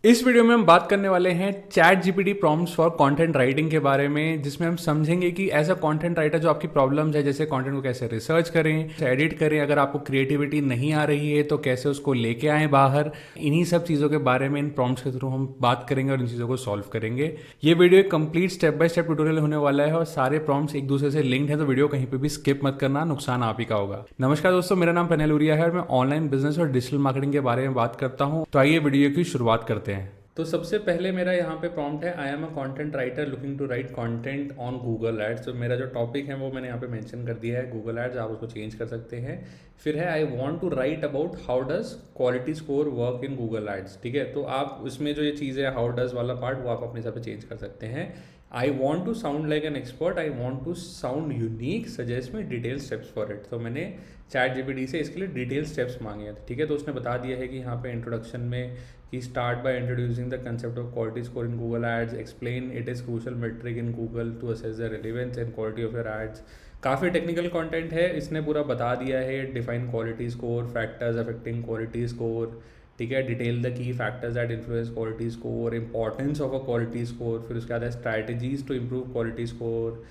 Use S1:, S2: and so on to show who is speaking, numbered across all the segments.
S1: इस वीडियो में हम बात करने वाले हैं chat GPT prompts for content writing के बारे में, जिसमें हम समझेंगे कि एज अ कंटेंट राइटर जो आपकी प्रॉब्लम्स है, जैसे कंटेंट को कैसे रिसर्च करें, एडिट करें, अगर आपको क्रिएटिविटी नहीं आ रही है तो कैसे उसको लेके आएं बाहर। इन्हीं सब चीज़ों के बारे में इन प्रॉम्प्ट्स के थ्रू हम बात करेंगे और इन चीज़ों को सॉल्व करेंगे। ये वीडियो एक complete step by step tutorial होने वाला है और सारे प्रॉम्प्ट्स एक दूसरे से लिंक्ड है, तो वीडियो कहीं पर भी स्किप मत करना, नुकसान आप ही का होगा। नमस्कार दोस्तों, मेरा नाम प्रणय लूरिया है और मैं ऑनलाइन बिजनेस और डिजिटल मार्केटिंग के बारे में बात करता हूँ। तो आइए वीडियो की शुरुआत करते हैं। तो सबसे पहले मेरा यहाँ पे प्रॉम्प्ट है, I am a content writer looking to write content on Google ads. तो मेरा जो टॉपिक है वो मैंने यहाँ पे मेंशन कर दिया है, गूगल एड्स, आप उसको चेंज कर सकते हैं। फिर है, I want to write about how does quality score work in Google ads. ठीक है, तो आप उसमें जो ये चीज़ है हाउ डज वाला पार्ट वो आप अपने हिसाब से चेंज कर सकते हैं। I want to sound like an expert, I want to sound unique, suggest me detail steps for it. तो मैंने चैट जीपीटी से इसके लिए डिटेल स्टेप्स मांगे हैं। ठीक है, तो उसने बता दिया है कि यहाँ पे इंट्रोडक्शन में कि start by introducing the concept of quality score in Google ads, explain it is crucial metric in Google to assess the relevance and quality of your ads. काफ़ी टेक्निकल कंटेंट है, इसने पूरा बता दिया है। Define quality score, factors affecting quality score, ठीक है, detail the key factors that influence quality score, importance of a quality score, फिर उसके बाद है strategies to improve quality score,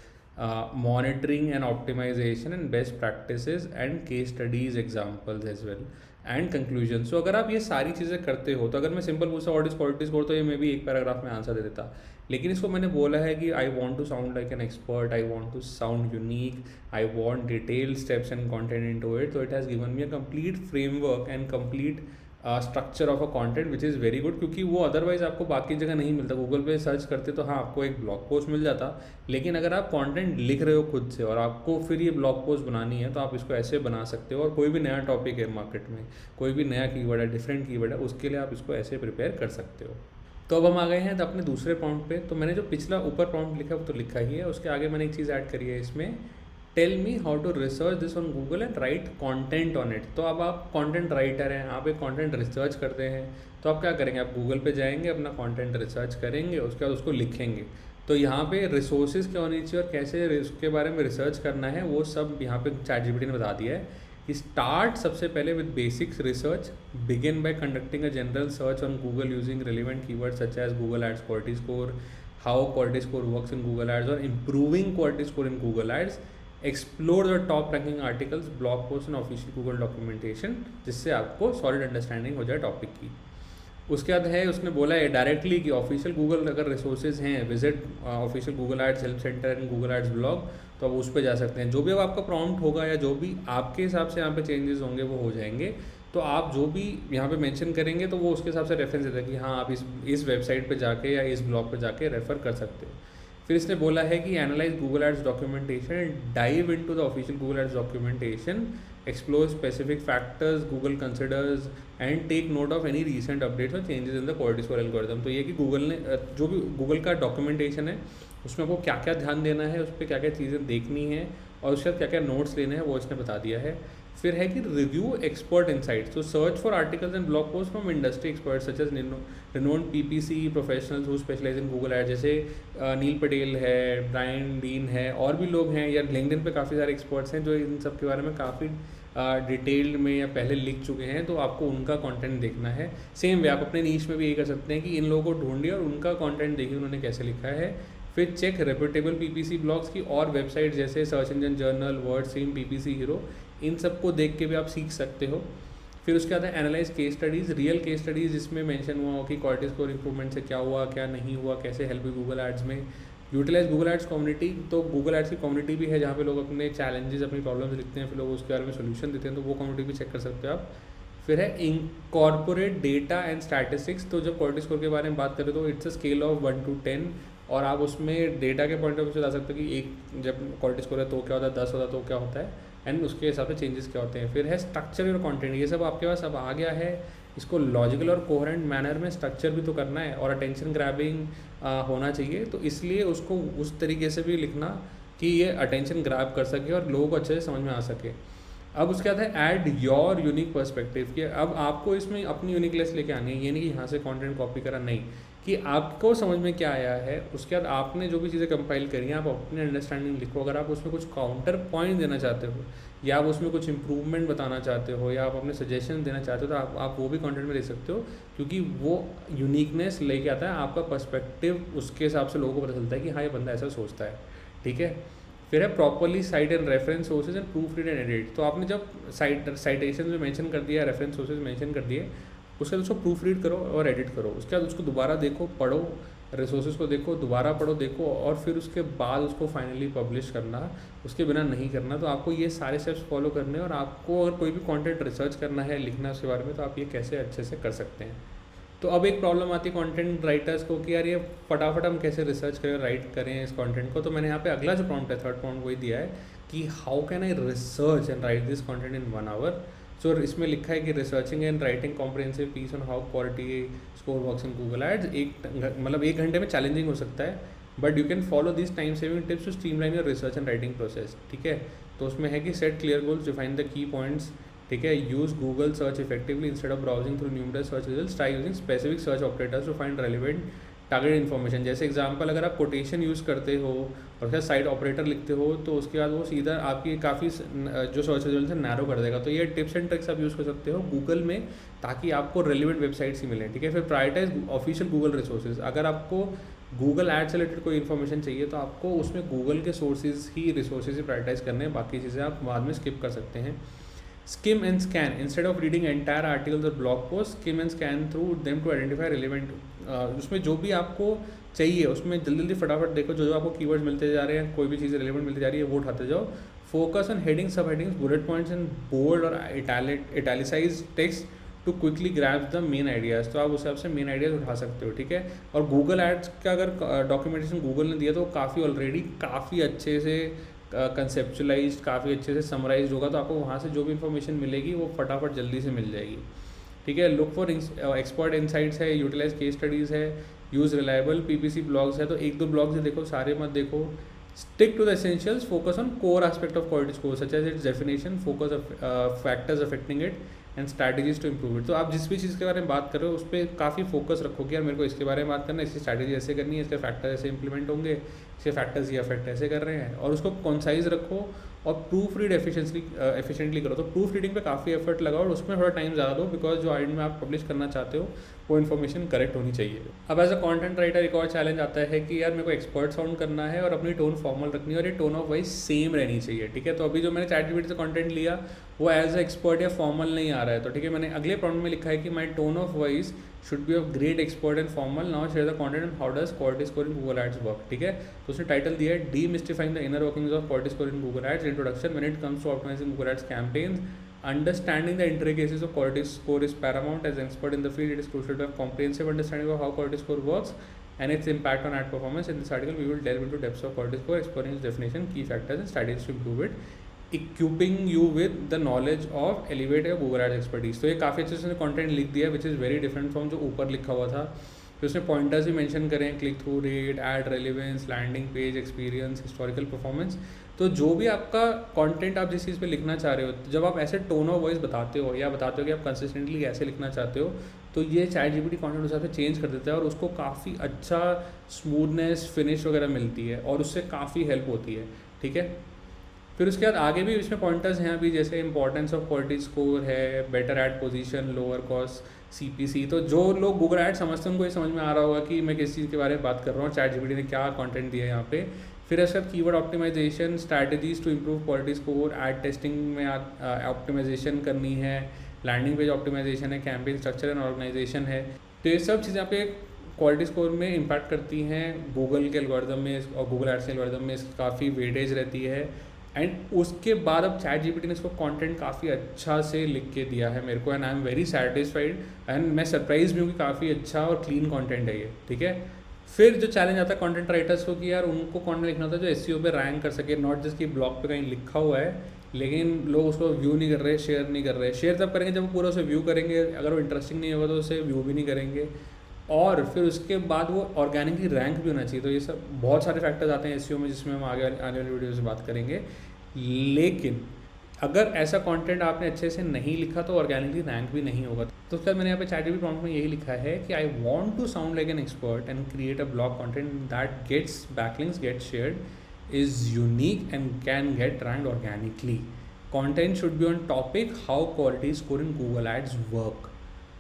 S1: monitoring and optimization and best practices and case studies examples as well and conclusion. So अगर आप ये सारी चीज़ें करते हो, तो अगर मैं सिंपल पूछता व्हाट इज क्वालिटी स्कोर, तो ये मे भी एक पैराग्राफ में आंसर दे देता। लेकिन इसको मैंने बोला है कि I want to sound like an expert, I want to sound unique, I want detail steps and content into it. तो it has given me a complete framework and complete structure of a content which is very good, क्योंकि वो otherwise आपको बाकी जगह नहीं मिलता। Google पे search करते तो हाँ आपको एक ब्लॉग पोस्ट मिल जाता, लेकिन अगर आप कंटेंट लिख रहे हो खुद से और आपको फिर ये ब्लॉग पोस्ट बनानी है, तो आप इसको ऐसे बना सकते हो। और कोई भी नया टॉपिक है मार्केट में, कोई भी नया कीवर्ड है, डिफरेंट कीवर्ड है, उसके लिए आप इसको ऐसे प्रिपेयर कर सकते हो। तो अब हम आ गए हैं तो अपने दूसरे प्रॉम्प्ट पे। तो मैंने जो पिछला ऊपर प्रॉम्प्ट लिखा है वो तो लिखा ही है, उसके आगे मैंने एक चीज़ ऐड करी है इसमें, tell me how to research this on Google and write content on it. तो अब आप कॉन्टेंट राइटर हैं, आप एक कॉन्टेंट रिसर्च करते हैं, तो आप क्या करेंगे, आप गूगल पे जाएंगे, अपना कॉन्टेंट रिसर्च करेंगे, उसके बाद उसको लिखेंगे। तो यहाँ पे रिसोर्सेज क्या होनी चाहिए और कैसे उसके बारे में रिसर्च करना है, वो सब यहाँ पे चैट जीपीटी ने बता दिया है। कि स्टार्ट सबसे पहले with basics research, begin by conducting a general search on Google using relevant keyword such as Google ads quality score, how quality score works in Google ads और improving quality score in Google ads, explore the top ranking articles, blog post and official Google documentation, जिससे आपको solid understanding हो जाए topic की। उसके बाद है, उसने बोला है डायरेक्टली कि ऑफिशियल गूगल अगर रिसोर्सेज हैं, visit official Google ads help center and Google ads blog, तो आप उस पर जा सकते हैं। जो भी अब आपका प्रॉम्प्ट होगा या जो भी आपके हिसाब से यहाँ पे चेंजेस होंगे वो हो जाएंगे। तो आप जो भी यहाँ पे मेंशन करेंगे तो वो उसके हिसाब से रेफरेंस देता है कि हाँ आप इस वेबसाइट पे जाके या इस ब्लॉग पे जाके रेफर कर सकते हो। फिर इसने बोला है कि analyze Google ads documentation and dive into the official Google ads documentation, explore specific factors Google considers and take note of any recent updates और changes in the quality score algorithm. तो ये कि गूगल ने जो भी Google का documentation है उसमें आपको क्या क्या ध्यान देना है, उस पर क्या क्या चीज़ें देखनी है और उसके बाद क्या क्या नोट्स लेने हैं, वो इसने बता दिया है। फिर है कि रिव्यू एक्सपर्ट इनसाइट्स, तो search for articles and blog post from industry experts such as renowned PPC professionals who specialize in Google ad, जैसे नील पटेल है, ब्रायन डीन है, और भी लोग हैं, या लिंक्डइन पे काफ़ी सारे एक्सपर्ट्स हैं जो इन सब के बारे में काफ़ी डिटेल्ड में या पहले लिख चुके हैं। तो आपको उनका कंटेंट देखना है। सेम वे आप अपने नीश में भी यही कर सकते हैं कि इन लोगों को ढूंढिए और उनका कंटेंट देखिए उन्होंने कैसे लिखा है। फिर चेक रेप्यूटेबल पीपीसी ब्लॉग्स की और वेबसाइट जैसे Search Engine Journal, WordStream, PPC Hero, इन सबको देख के भी आप सीख सकते हो। फिर उसके बाद है analyse case studies, real case studies जिसमें मेंशन हुआ हो कि क्वालिटी स्कोर इंप्रूवमेंट से क्या हुआ क्या नहीं हुआ, कैसे हेल्प हुई गूगल एड्स में। यूटिलाइज गूगल एड्स कम्युनिटी, तो गूगल एड्स की कम्युनिटी भी है जहाँ पे लोग अपने चैलेंजेस, अपनी प्रॉब्लम्स लिखते हैं, फिर लोग उसके बारे में सोल्यूशन देते हैं, तो वो कम्युनिटी भी चेक कर सकते हो आप। फिर है इनकॉर्पोरेट डेटा एंड स्टैटिस्टिक्स, तो जब क्वालिटी स्कोर के बारे में बात करें तो it's a scale of 1 to 10 और आप उसमें डेटा के पॉइंट ऑफ व्यू से बता सकते हो कि एक जब क्वालिटी स्कोर है तो क्या होता है, 10 होता है तो क्या होता है, एंड उसके हिसाब से चेंजेस क्या होते हैं। फिर है स्ट्रक्चर और कंटेंट, ये सब आपके पास अब आ गया है। इसको लॉजिकल और कोहेरेंट मैनर में स्ट्रक्चर भी तो करना है और अटेंशन ग्रैबिंग होना चाहिए, तो इसलिए उसको उस तरीके से भी लिखना कि ये अटेंशन ग्रैब कर सके और लोगों को अच्छे से समझ में आ सके। अब उसके बाद है ऐड योर यूनिक पर्सपेक्टिव, कि अब आपको इसमें अपनी यूनिकनेस लेके आनी है। ये नहीं कि यहाँ से कंटेंट कॉपी करा, नहीं, कि आपको समझ में क्या आया है, उसके बाद आपने जो भी चीज़ें कंपाइल करी हैं आप अपनी अंडरस्टैंडिंग लिखो। अगर आप उसमें कुछ काउंटर पॉइंट देना चाहते हो, या आप उसमें कुछ इंप्रूवमेंट बताना चाहते हो, या आप अपने सजेशन देना चाहते हो, तो आप वो भी कंटेंट में दे सकते हो, क्योंकि वो यूनिकनेस लेके आता है आपका पर्सपेक्टिव। उसके हिसाब से लोगों को पता चलता है कि हाँ ये बंदा ऐसा सोचता है, ठीक है। फिर है properly site and reference sources and proof read and edit. तो आपने जब साइटेशन में मेंशन कर दिया, रेफरेंस सोर्सेज मेंशन कर दिए, उसके बाद उसको प्रूफ रीड करो और एडिट करो। उसके बाद उसको दोबारा देखो, पढ़ो, रिसोर्सेज को देखो, दोबारा पढ़ो, देखो, और फिर उसके बाद उसको फाइनली पब्लिश करना, उसके बिना नहीं करना। तो आपको ये सारे स्टेप्स फॉलो करने हैं। और आपको अगर कोई भी कंटेंट रिसर्च करना है, लिखना है उसके बारे में, तो आप ये कैसे अच्छे से कर सकते हैं। तो अब एक प्रॉब्लम आती है कंटेंट राइटर्स को कि यार ये फटाफट हम कैसे रिसर्च करें, राइट करें इस कंटेंट को। तो मैंने यहाँ पे अगला जो प्रॉम्प्ट है, थर्ड प्रॉम्प्ट वही दिया है कि how can I research and write this content in 1 hour। So इसमें लिखा है कि researching and writing comprehensive piece on how quality score works in Google ads. मतलब 1 घंटे में चैलेंजिंग हो सकता है, but you can follow this time saving tips to streamline your research and writing process, ठीक है। तो उसमें है कि set clear goals, define the key points, ठीक है। Use Google search effectively instead of browsing through numerous search results, try using specific search operators to find relevant target information. जैसे example, अगर आप कोटेशन यूज़ करते हो और फिर site operator लिखते हो, तो उसके बाद वो सीधा आपकी काफ़ी जो सर्च रिजल्ट है नैरो कर देगा। तो ये टिप्स एंड ट्रिक्स आप यूज़ कर सकते हो गूगल में, ताकि आपको रेलिवेंट वेबसाइट्स ही मिले, ठीक है। फिर प्रायोरिटाइज ऑफिशियल गूगल रिसोर्सेज। अगर आपको गूगल एड से रिलेटेड कोई इन्फॉर्मेशन चाहिए, तो आपको उसमें गूगल के सोर्सेज ही, रिसोर्सेज ही प्रायोरिटाइज करने हैं, बाकी चीज़ें आप बाद में स्किप कर सकते हैं। Skim and scan instead of reading entire articles or blog posts, skim and scan through them to identify relevant। उसमें जो भी आपको चाहिए उसमें जल्दी जल्दी फटाफट देखो, जो जो आपको कीवर्ड्स मिलते जा रहे हैं, कोई भी चीज़ रिलेवेंट मिलती जा रही है, वो उठाते जाओ। फोकस ऑन हेडिंग, सब headings, bullet points and bold और italicize text to quickly grab the main ideas. तो आप उस हिसाब से मेन आइडियाज़ उठा सकते हो, ठीक है। और गूगल एड्स का अगर डॉक्यूमेंटेशन गूगल ने दिया, तो काफ़ी ऑलरेडी काफ़ी अच्छे से कंसेप्चुलाइज्ड, काफ़ी अच्छे से समराइज होगा। तो आपको वहाँ से जो भी इन्फॉर्मेशन मिलेगी वो फटाफट जल्दी से मिल जाएगी, ठीक है। लुक फॉर एक्सपर्ट इनसाइट्स है, यूटिलाइज केस स्टडीज़ है, यूज़ रिलायबल PPC ब्लॉग्स है। तो 1-2 ब्लॉग्स है, देखो, सारे मत देखो। Stick to the essentials, focus on core aspect of quality score such as its definition, focus factors affecting it and strategies to improve it. तो आप जिस भी चीज़ के बारे में बात कर रहे हो उस पर काफ़ी फोकस रखो कि यार मेरे को इसके बारे में बात करना है, इसकी स्ट्रैटेजी ऐसे करनी है, इसके फैक्टर ऐसे इंप्लीमेंट होंगे, इसके फैक्टर्स ये अफेक्ट ऐसे कर रहे हैं, और उसको कॉन्साइज रखो और प्रूफ रीड एफिशिएंटली करो। तो प्रूफ रीडिंग पे काफ़ी एफर्ट लगाओ और उसमें थोड़ा टाइम ज़्यादा दो, बिकॉज जो एंड में आप पब्लिश करना चाहते हो वो इन्फॉर्मेशन करेक्ट होनी चाहिए। अब एज अ कंटेंट राइटर एक और चैलेंज आता है कि यार मेरे को एक्सपर्ट साउंड करना है और अपनी टोन फॉर्मल रखनी है, और ये टोन ऑफ वॉइस सेम रहनी चाहिए, ठीक है। तो अभी जो मैंने ChatGPT से कंटेंट लिया वो एज अ एक्सपर्ट या फॉर्मल नहीं आ रहा है, तो ठीक है, मैंने अगले प्रॉब्लम में लिखा है कि my tone of voice should be of great expert and formal. Now share the content and how does quality score in Google ads work, ठीक है। तो उसने टाइटल दिया है demystifying the inner workings of quality score in Google ads, introduction, when it comes to optimizing Google ads campaigns, understanding the intricacies of quality score is paramount. As an expert in the field, it is crucial to have comprehensive understanding of how quality score works and its impact on ad performance. In this article, we will delve into depths of quality score, exploring its definition, key factors, and strategies to improve it, equipping you with the knowledge of elevate your Google Ads expertise। तो ये काफ़ी अच्छे से content लिख दिया है, विच is very different from जो ऊपर लिखा हुआ था। फिर उसने पॉइंटर्स भी मेंशन करें, click through rate, ad relevance, landing page experience, historical performance. तो जो भी आपका कंटेंट आप जिस चीज़ पे लिखना चाह रहे हो, जब आप ऐसे टोन ऑफ वॉइस बताते हो या बताते हो कि आप कंसिस्टेंटली ऐसे लिखना चाहते हो, तो ये ChatGPT कंटेंट उस हिसाब से चेंज कर देता है और उसको काफ़ी अच्छा स्मूथनेस, फिनिश वगैरह मिलती है और उससे काफ़ी हेल्प होती है, ठीक है। फिर उसके बाद आगे भी इसमें पॉइंटर्स हैं अभी, जैसे इंपॉर्टेंस ऑफ क्वालिटी स्कोर है, better ad position, lower cost, CPC। तो जो लोग गूगल एड समझते हैं उनको ये समझ में आ रहा होगा कि मैं किस चीज़ के बारे में बात कर रहा हूँ, ChatGPT ने क्या कंटेंट दिया है यहाँ पे। फिर इसके बाद keyword optimization, strategies to improve quality score, ad testing में ऑप्टिमाइजेशन करनी है, लैंडिंग पेज ऑप्टिमाइजेशन है, कैंपेन स्ट्रक्चर एंड ऑर्गेनाइजेशन है। तो ये सब चीज़ें यहाँ पे क्वालिटी स्कोर में इम्पैक्ट करती हैं गूगल के एल्गोरिथम में और गूगल एड्स के एल्गोरिथम में इसकी काफ़ी वेटेज रहती है। एंड उसके बाद अब ChatGPT ने इसको कंटेंट काफ़ी अच्छा से लिख के दिया है मेरे को, and I am very satisfied and मैं सरप्राइज भी हूँ कि काफ़ी अच्छा और क्लीन कंटेंट है ये, ठीक है। फिर जो चैलेंज आता है कंटेंट राइटर्स को कि यार उनको कंटेंट लिखना होता है जो SEO पे रैंक कर सके, नॉट जस्ट कि ब्लॉग पे कहीं लिखा हुआ है लेकिन लोग उसको व्यू नहीं कर रहे, शेयर नहीं कर रहे। शेयर तब करेंगे जब वो पूरा उसे व्यू करेंगे, अगर वो इंटरेस्टिंग नहीं होगा तो उसे व्यू भी नहीं करेंगे। और फिर उसके बाद वो ऑर्गेनिकली रैंक भी होना चाहिए। तो ये सब बहुत सारे फैक्टर्स आते हैं SEO में, जिसमें हम आगे आने वाली वीडियो से बात करेंगे। लेकिन अगर ऐसा कंटेंट आपने अच्छे से नहीं लिखा तो ऑर्गेनिकली रैंक भी नहीं होगा। तो उसके बाद मैंने यहाँ पे चैट जीपीटी प्रॉम्प्ट में यही लिखा है कि I want to sound like an expert and create a blog content that gets backlinks, gets shared, is unique and can get ranked organically. Content should be on topic how quality score in Google ads work.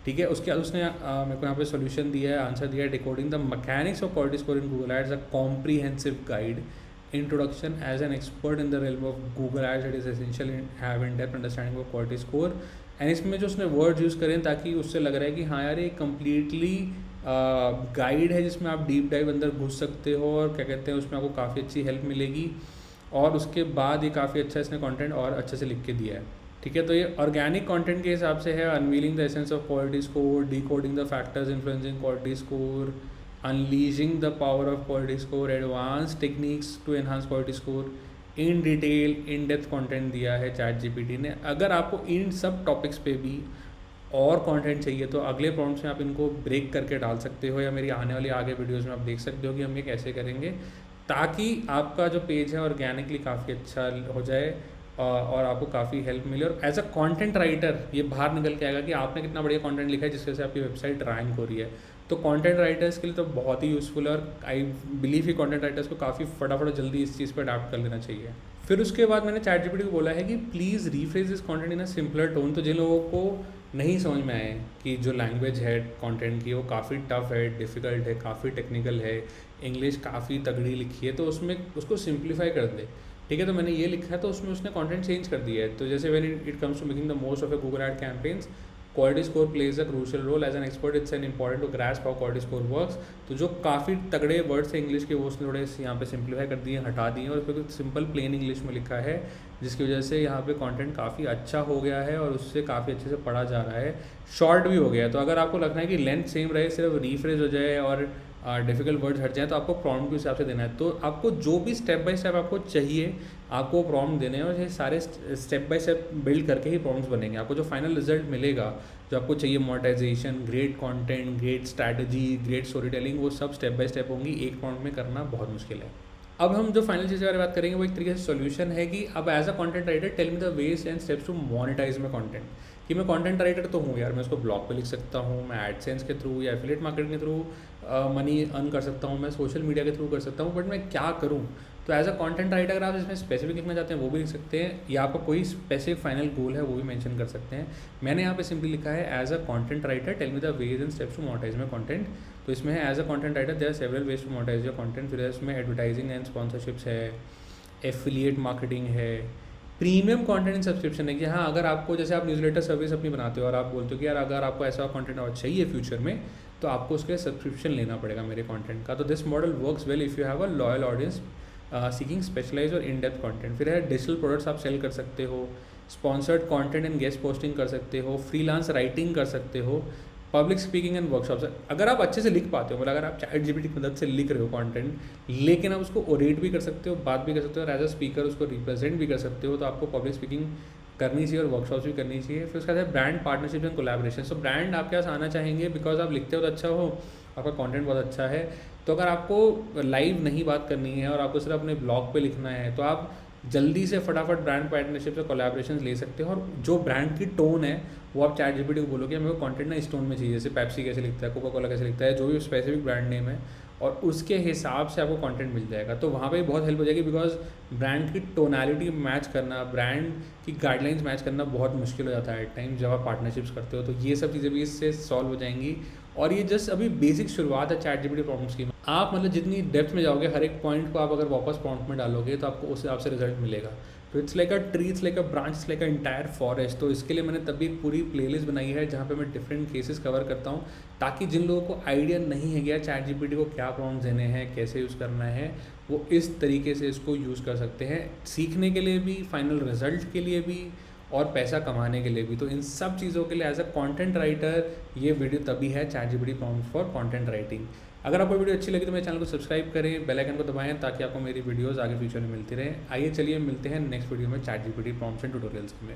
S1: ठीक है, उसके बाद उसने मेरे को यहाँ पे solution दिया है, आंसर दिया है, decoding the mechanics of quality score in Google ads, a comprehensive guide, introduction as an expert in the realm of Google Ads, it is essential in have in depth understanding of quality score। And इसमें जो उसने word use करें ताकि उससे लग रहा है कि हाँ यार ये कम्प्लीटली गाइड है जिसमें आप डीप डाइव अंदर घुस सकते हो और क्या कहते हैं उसमें आपको काफ़ी अच्छी हेल्प मिलेगी। और उसके बाद ये काफ़ी अच्छा इसने कंटेंट और अच्छे से लिख के दिया है। ठीक है, तो ये ऑर्गेनिक कंटेंट के हिसाब से है, unveiling the essence of quality score, decoding the factors influencing quality score, unleashing the power of quality score, advanced techniques to enhance quality score, in detail in depth content दिया है chat GPT ने। अगर आपको इन सब topics पे भी और content चाहिए तो अगले प्रॉम्प्ट्स में आप इनको ब्रेक करके डाल सकते हो, या मेरी आने वाली आगे वीडियोस में आप देख सकते हो कि हम ये कैसे करेंगे ताकि आपका जो पेज है ऑर्गेनिकली काफ़ी अच्छा हो जाए और आपको काफ़ी हेल्प मिले। और एज अ कंटेंट राइटर ये बाहर निकल के आएगा कि आपने कितना बढ़िया कंटेंट लिखा है जिसके से आपकी वेबसाइट रैंक हो रही है। तो कंटेंट राइटर्स के लिए तो बहुत ही यूज़फुल है और आई बिलीव कि कंटेंट राइटर्स को काफ़ी फटाफट जल्दी इस चीज़ पर अडाप्ट कर लेना चाहिए। फिर उसके बाद मैंने चैट जीपीटी को बोला है कि please rephrase this content in a simpler tone. तो जिन लोगों को नहीं समझ में आए कि जो लैंग्वेज है कंटेंट की वो काफ़ी टफ है, डिफ़िकल्ट है, काफ़ी टेक्निकल है, इंग्लिश काफ़ी तगड़ी लिखी है, तो उसमें उसको सिंप्लीफाई कर दे। ठीक है, तो मैंने ये लिखा है तो उसमें उसने कंटेंट चेंज कर दिया है। तो जैसे when it comes to making the most of a Google ad campaigns, quality score plays a crucial role as an expert, it's an important to grasp how quality score works. तो जो काफ़ी तगड़े words हैं English के वो उसने थोड़े यहाँ पे सिंप्लीफाई कर दिए, हटा दिए और उसमें कुछ सिंपल प्लेन इंग्लिश में लिखा है, जिसकी वजह से यहाँ पे कंटेंट काफ़ी अच्छा हो गया है और उससे काफ़ी अच्छे से पढ़ा जा रहा है, शॉर्ट भी हो गया है। तो अगर आपको लगना है कि लेंथ सेम रहे, सिर्फ रीफ्रेज हो जाए और डिफ़िकल्ट वर्ड्स हट जाए तो आपको प्रॉम्प्ट के हिसाब से देना है। तो आपको जो भी स्टेप बाय स्टेप आपको चाहिए आपको प्रॉम्प्ट देने हैं और ये सारे स्टेप बाय स्टेप बिल्ड करके ही प्रॉम्प्ट्स बनेंगे। आपको जो फाइनल रिजल्ट मिलेगा जो आपको चाहिए, monetization, great content, great strategy, great story telling, वो सब स्टेप बाय स्टेप होंगी, एक प्रॉम्प्ट में करना बहुत मुश्किल है। अब हम जो फाइनल चीज़ के बारे में बात करेंगे वो एक तरीके से सोल्यूशन है कि अब as a content writer tell me the ways and steps to monetize my content. कि मैं कंटेंट राइटर तो हूँ यार, मैं उसको ब्लॉग पे लिख सकता हूँ, मैं एडसेंस के थ्रू या एफिलिएट मार्केटिंग के थ्रू मनी अर्न कर सकता हूँ, मैं सोशल मीडिया के थ्रू कर सकता हूँ, बट मैं क्या करूँ? तो एज अ कंटेंट राइटर अगर आप इसमें स्पेसिफिक लिखना चाहते हैं वो भी लिख सकते हैं, या आपका कोई स्पेसिफिक फाइनल गोल है वो भी मेंशन कर सकते हैं। मैंने यहाँ पे सिंपली लिखा है as a content writer tell me the ways and steps to monetize my content. तो इसमें है as a content writer there are several ways to monetize your content. फिर इसमें एडवर्टाइजिंग एंड स्पॉन्सरशिप्स है, एफिलिएट मार्केटिंग है, premium content in subscription है कि हाँ अगर आपको जैसे आप न्यूज़लेटर सर्विस अपनी बनाते हो और आप बोलते हो कि यार अगर आपको ऐसा कंटेंट और चाहिए फ्यूचर में तो आपको उसके सब्सक्रिप्शन लेना पड़ेगा मेरे कंटेंट का। तो this model works well if you have a loyal audience seeking specialize और इन डेप्थ कंटेंट। फिर है डिजिटल प्रोडक्ट्स आप सेल कर सकते हो, sponsored content and guest posting कर सकते हो, फ्रीलांस राइटिंग कर सकते हो, पब्लिक स्पीकिंग एंड वर्कशॉप्स। अगर आप अच्छे से लिख पाते हो, मतलब अगर आप चैट जीपीटी की मदद से लिख रहे हो कंटेंट, लेकिन आप उसको ओरेट भी कर सकते हो, बात भी कर सकते हो और एज अ स्पीकर उसको रिप्रेजेंट भी कर सकते हो, तो आपको पब्लिक स्पीकिंग करनी चाहिए और वर्कशॉप्स भी करनी चाहिए। फिर उसके बाद brand partnership and collaboration. So brand आपके पास आना चाहेंगे बिकॉज आप लिखते हो तो अच्छा हो, आपका कंटेंट बहुत अच्छा है। तो अगर आपको लाइव नहीं बात करनी है और आपको सिर्फ अपने ब्लॉग पे लिखना है तो आप जल्दी से फटाफट ब्रांड पार्टनरशिप से कोलैबोरेशन ले सकते हो। और जो ब्रांड की टोन है वो आप चैट जीपीटी को बोलोगे मेरे को कंटेंट ना इस टोन में चाहिए, जैसे पेप्सी कैसे लिखता है, कोका कोला कैसे लिखता है, जो भी स्पेसिफिक ब्रांड नेम है, और उसके हिसाब से आपको कंटेंट मिल जाएगा। तो वहाँ पे बहुत हेल्प हो जाएगी बिकॉज ब्रांड की टोनैलिटी मैच करना, ब्रांड की गाइडलाइंस मैच करना बहुत मुश्किल हो जाता है एट टाइम जब आप पार्टनरशिप्स करते हो। तो ये सब चीज़ें भी इससे सॉल्व हो जाएंगी और ये जस्ट अभी बेसिक शुरुआत है चैट जीपीटी प्रॉम्प्ट्स की। आप मतलब जितनी डेप्थ में जाओगे हर एक पॉइंट को आप अगर वापस प्रॉम्प्ट में डालोगे तो आपको उस हिसाब से रिजल्ट मिलेगा। तो it's like a tree, it's like a branch, it's like a entire forest. तो इसके लिए मैंने तभी एक पूरी प्लेलिस्ट बनाई है जहाँ पे मैं डिफरेंट केसेस कवर करता हूँ, ताकि जिन लोगों को आइडिया नहीं है कि यार चैट जीपीटी को क्या प्रॉम्प्ट्स देने हैं, कैसे यूज़ करना है, वो इस तरीके से इसको यूज़ कर सकते हैं, सीखने के लिए भी, फाइनल रिजल्ट के लिए भी और पैसा कमाने के लिए भी। तो इन सब चीज़ों के लिए एज अ कंटेंट राइटर ये वीडियो तभी है, chat GPT prompts for content writing. अगर आपको वीडियो अच्छी लगी तो मेरे चैनल को सब्सक्राइब करें, बेल आइकन को दबाएं ताकि आपको मेरी वीडियोस आगे फ्यूचर में मिलती रहे। आइए चलिए मिलते हैं नेक्स्ट वीडियो में chat GPT prompts and tutorials में।